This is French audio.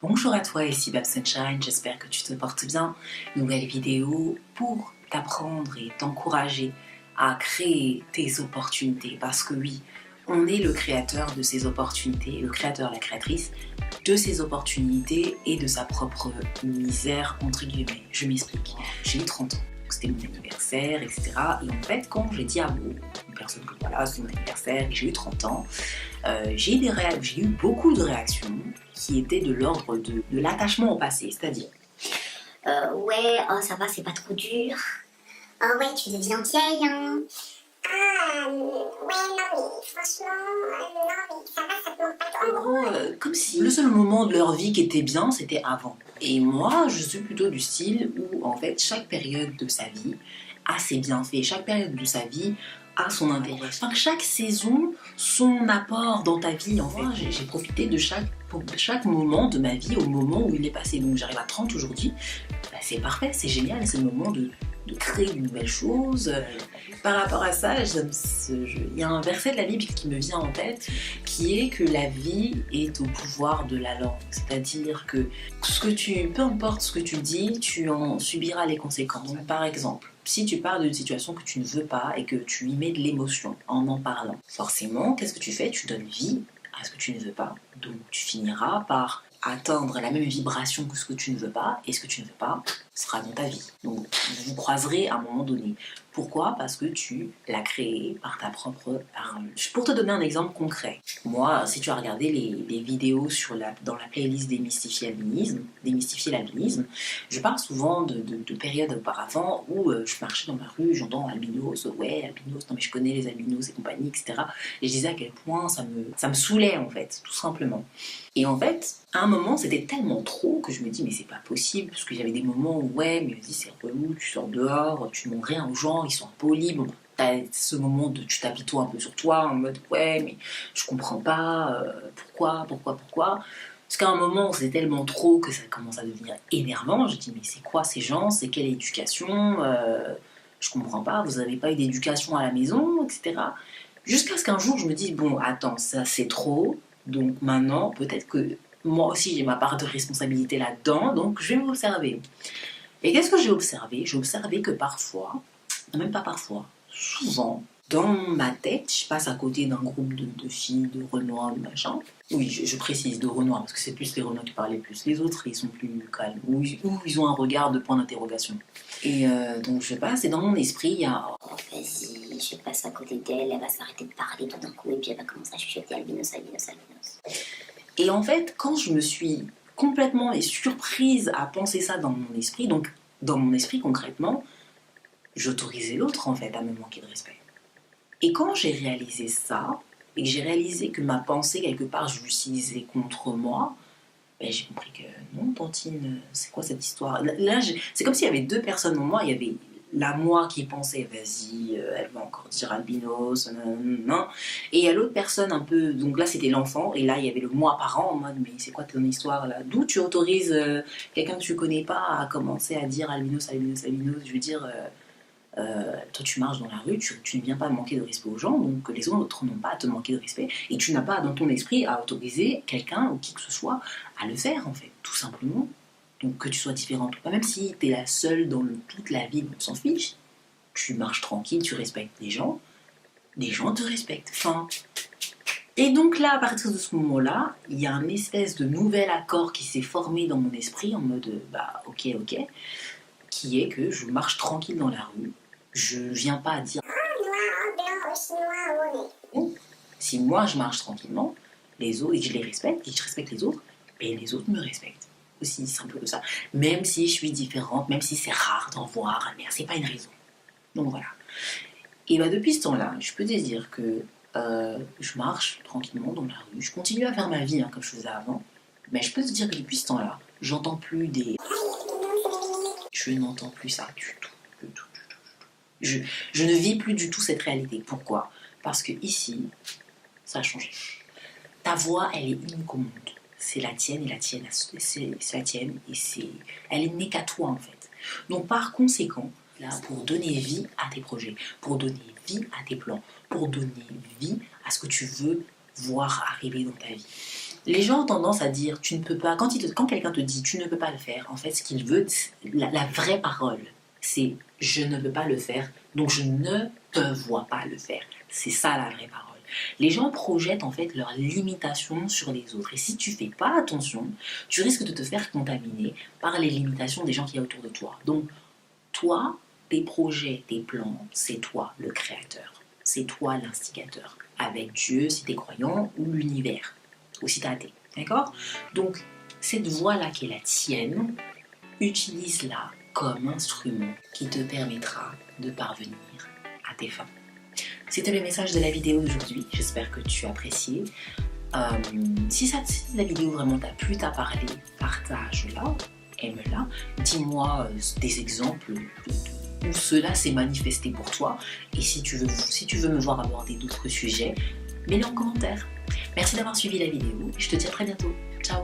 Bonjour à toi, ici Bab Sunshine, j'espère que tu te portes bien. Nouvelle vidéo pour t'apprendre et t'encourager à créer tes opportunités. Parce que oui, on est le créateur de ces opportunités, le créateur, la créatrice de ces opportunités et de sa propre misère, entre guillemets. Je m'explique. J'ai eu 30 ans, c'était mon anniversaire, etc. Et en fait, quand j'ai dit à une personne que voilà, c'est mon anniversaire et j'ai eu 30 ans, j'ai eu beaucoup de réactions qui étaient de l'ordre de l'attachement au passé, c'est-à-dire ouais, oh ça va, c'est pas trop dur. Oh ouais, tu deviens vieille, hein. Ouais, non, mais franchement, non, mais ça va, ça te manque pas trop. en gros, comme si le seul moment de leur vie qui était bien, c'était avant. Et moi, je suis plutôt du style où, en fait, chaque période de sa vie a ses bienfaits, chaque période de sa vie a son intérêt. Enfin, chaque saison, son apport dans ta vie, en fait. Moi, j'ai profité de chaque moment de ma vie au moment où il est passé. Donc, j'arrive à 30 aujourd'hui, bah, c'est parfait, c'est génial, c'est le moment de créer de nouvelles choses. Par rapport à ça, il y a un verset de la Bible qui me vient en tête, qui est que la vie est au pouvoir de la langue. C'est-à-dire que peu importe ce que tu dis, tu en subiras les conséquences. Donc, par exemple, si tu parles d'une situation que tu ne veux pas et que tu y mets de l'émotion en parlant, forcément, qu'est-ce que tu fais? Tu donnes vie à ce que tu ne veux pas. Donc tu finiras par atteindre la même vibration que ce que tu ne veux pas, et ce que tu ne veux pas sera dans ta vie. Donc vous vous croiserez à un moment donné. Pourquoi? Parce que tu l'as créé par ta propre parole. Pour te donner un exemple concret, moi, si tu as regardé les vidéos dans la playlist Démystifier l'albinisme, je parle souvent de périodes auparavant où je marchais dans la rue, j'entends albinos, ouais, albinos, non mais je connais les albinos et compagnie, etc. Et je disais à quel point ça me saoulait en fait, tout simplement. Et en fait, à un moment, c'était tellement trop que je me dis, mais c'est pas possible, parce que j'avais des moments où, ouais, mais vas-y, c'est relou, tu sors dehors, tu demandes rien aux gens, ils sont impolis, bon, t'as ce moment de tu t'habitues un peu sur toi, en mode, ouais, mais je comprends pas, pourquoi. Parce qu'à un moment, c'est tellement trop que ça commence à devenir énervant, je dis, mais c'est quoi ces gens, c'est quelle éducation, je comprends pas, vous avez pas eu d'éducation à la maison, etc. Jusqu'à ce qu'un jour, je me dise, bon, attends, ça c'est trop, donc maintenant, peut-être que moi aussi j'ai ma part de responsabilité là-dedans, donc je vais m'observer. Et qu'est-ce que j'ai observé? J'ai observé que parfois, même pas parfois, souvent, dans ma tête, je passe à côté d'un groupe de filles, de Renoir, de machin. Oui, je précise, de Renoir, parce que c'est plus les Renois qui parlaient plus. Les autres, ils sont plus calmes, ou ils ont un regard de point d'interrogation. Et donc je passe, et dans mon esprit, il y a... Oh vas-y, je passe à côté d'elle, elle va s'arrêter de parler tout d'un coup et puis elle va commencer à chuchoter albinos, albinos, albinos. Et en fait, quand je me suis complètement surprise à penser ça dans mon esprit, donc dans mon esprit concrètement, j'autorisais l'autre en fait à me manquer de respect. Et quand j'ai réalisé ça, et que j'ai réalisé que ma pensée quelque part je l'utilisais contre moi, ben, j'ai compris que non, Tantine, c'est quoi cette histoire? Là, c'est comme s'il y avait deux personnes en moi, il y avait la moi qui pensait, vas-y, elle va encore dire albinos, non. Et il y a l'autre personne un peu, donc là c'était l'enfant, et là il y avait le moi parent en mode, mais c'est quoi ton histoire là? D'où tu autorises quelqu'un que tu connais pas à commencer à dire albinos, albinos, albinos? Je veux dire, toi tu marches dans la rue, tu ne viens pas manquer de respect aux gens, donc les autres n'ont pas à te manquer de respect, et tu n'as pas dans ton esprit à autoriser quelqu'un ou qui que ce soit à le faire en fait, tout simplement. Donc que tu sois différente ou pas, même si tu es la seule dans toute la ville, on s'en fiche, tu marches tranquille, tu respectes les gens te respectent. Enfin, et donc là, à partir de ce moment-là, il y a un espèce de nouvel accord qui s'est formé dans mon esprit en mode, bah ok, qui est que je marche tranquille dans la rue, je viens pas à dire Noir, blanc, chinois, on est. si moi je marche tranquillement, les autres, et que je les respecte, et que je respecte les autres, et les autres me respectent. Aussi simple que ça. Même si je suis différente, même si c'est rare d'en voir, mais c'est pas une raison. Donc voilà. Et bah depuis ce temps-là, je peux te dire que je marche tranquillement dans la rue, je continue à faire ma vie comme je faisais avant, mais je peux te dire que depuis ce temps-là, j'entends plus des... Je n'entends plus ça du tout. Je ne vis plus du tout cette réalité. Pourquoi? Parce que ici, ça a changé. Ta voix, elle est unique au monde. C'est la tienne et la tienne, c'est la tienne et elle est née qu'à toi en fait. Donc par conséquent, là, pour donner vie à tes projets, pour donner vie à tes plans, pour donner vie à ce que tu veux voir arriver dans ta vie. Les gens ont tendance à dire tu ne peux pas. Quand quelqu'un te dit tu ne peux pas le faire, en fait, ce qu'il veut, la vraie parole, c'est je ne peux pas le faire, donc je ne te vois pas le faire. C'est ça la vraie parole. Les gens projettent en fait leurs limitations sur les autres. Et si tu fais pas attention, tu risques de te faire contaminer par les limitations des gens qui y a autour de toi. Donc, toi, tes projets, tes plans, c'est toi le créateur. C'est toi l'instigateur. Avec Dieu, si tu es croyant, ou l'univers, ou si tu es athée. D'accord? Donc, cette voie-là qui est la tienne, utilise-la comme instrument qui te permettra de parvenir à tes fins. C'était le message de la vidéo d'aujourd'hui. J'espère que tu as apprécié. Si la vidéo vraiment t'a plu, t'a parlé, partage-la, aime-la. Dis-moi des exemples où cela s'est manifesté pour toi. Et si tu veux me voir aborder d'autres sujets, mets-les en commentaire. Merci d'avoir suivi la vidéo et je te dis à très bientôt. Ciao!